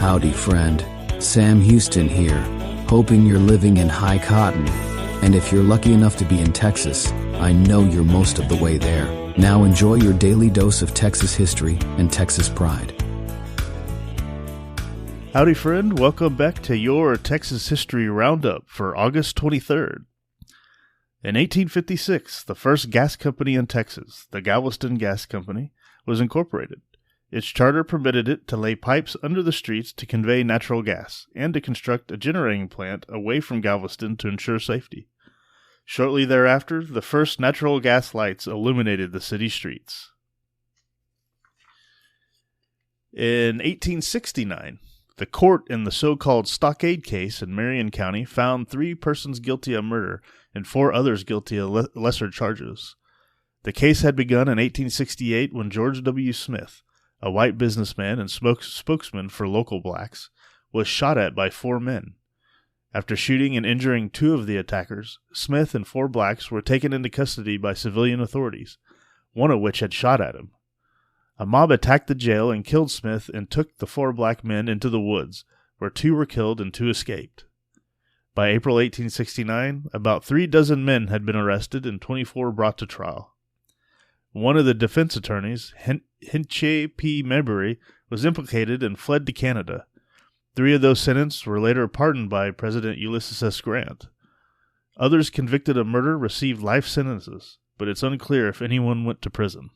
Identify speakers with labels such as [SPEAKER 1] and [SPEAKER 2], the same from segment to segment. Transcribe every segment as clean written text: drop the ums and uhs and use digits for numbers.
[SPEAKER 1] Howdy, friend. Sam Houston here, hoping you're living in high cotton. And if you're lucky enough to be in Texas, I know you're most of the way there. Now enjoy your daily dose of Texas history and Texas pride.
[SPEAKER 2] Howdy, friend. Welcome back to your Texas History Roundup for August 23rd. In 1856, the first gas company in Texas, the Galveston Gas Company, was incorporated. Its charter permitted it to lay pipes under the streets to convey natural gas and to construct a generating plant away from Galveston to ensure safety. Shortly thereafter, the first natural gas lights illuminated the city streets. In 1869, the court in the so-called Stockade case in Marion County found 3 persons guilty of murder and 4 others guilty of lesser charges. The case had begun in 1868 when George W. Smith, a white businessman and spokesman for local blacks, was shot at by 4 men. After shooting and injuring 2 of the attackers, Smith and 4 blacks were taken into custody by civilian authorities, one of which had shot at him. A mob attacked the jail and killed Smith and took the 4 black men into the woods, where 2 were killed and 2 escaped. By April 1869, about 36 men had been arrested and 24 brought to trial. One of the defense attorneys, Hinche P. Maybury, was implicated and fled to Canada. 3 of those sentenced were later pardoned by President Ulysses S. Grant. Others convicted of murder received life sentences, but it's unclear if anyone went to prison.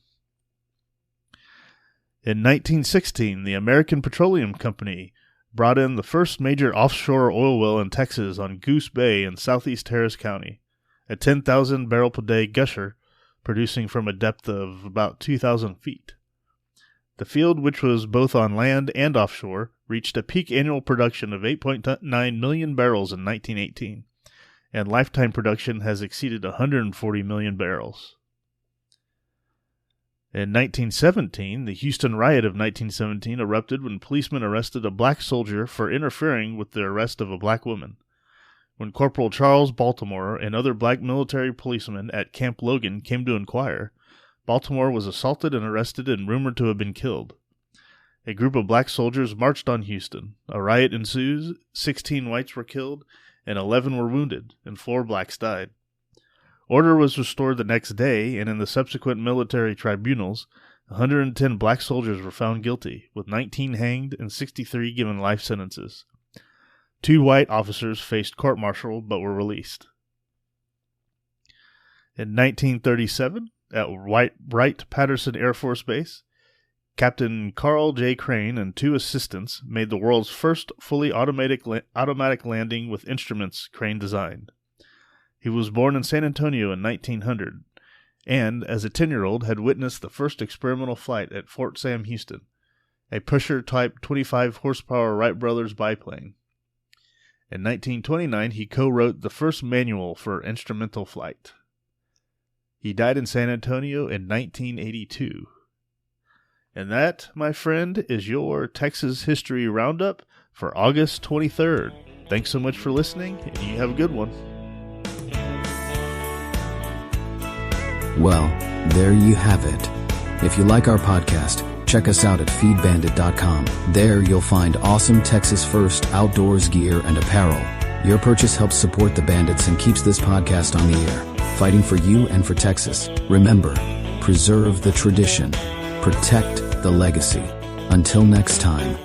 [SPEAKER 2] In 1916, the American Petroleum Company brought in the first major offshore oil well in Texas on Goose Bay in southeast Harris County, a 10,000 barrel per day gusher producing from a depth of about 2,000 feet. The field, which was both on land and offshore, reached a peak annual production of 8.9 million barrels in 1918, and lifetime production has exceeded 140 million barrels. In 1917, the Houston riot of 1917 erupted when policemen arrested a black soldier for interfering with the arrest of a black woman. When Corporal Charles Baltimore and other black military policemen at Camp Logan came to inquire, Baltimore was assaulted and arrested and rumored to have been killed. A group of black soldiers marched on Houston. A riot ensues, 16 whites were killed, and 11 were wounded, and 4 blacks died. Order was restored the next day, and in the subsequent military tribunals, 110 black soldiers were found guilty, with 19 hanged and 63 given life sentences. 2 white officers faced court-martial but were released. In 1937, at Wright-Patterson Air Force Base, Captain Carl J. Crane and 2 assistants made the world's first fully automatic landing with instruments Crane designed. He was born in San Antonio in 1900, and, as a 10-year-old, had witnessed the first experimental flight at Fort Sam Houston, a Pusher-type 25-horsepower Wright Brothers biplane. In 1929, he co-wrote the first manual for instrumental flight. He died in San Antonio in 1982. And that, my friend, is your Texas History Roundup for August 23rd. Thanks so much for listening, and you have a good one.
[SPEAKER 1] Well, there you have it. If you like our podcast, check us out at feedbandit.com. There you'll find awesome Texas First outdoors gear and apparel. Your purchase helps support the Bandits and keeps this podcast on the air, fighting for you and for Texas. Remember, preserve the tradition, protect the legacy. Until next time.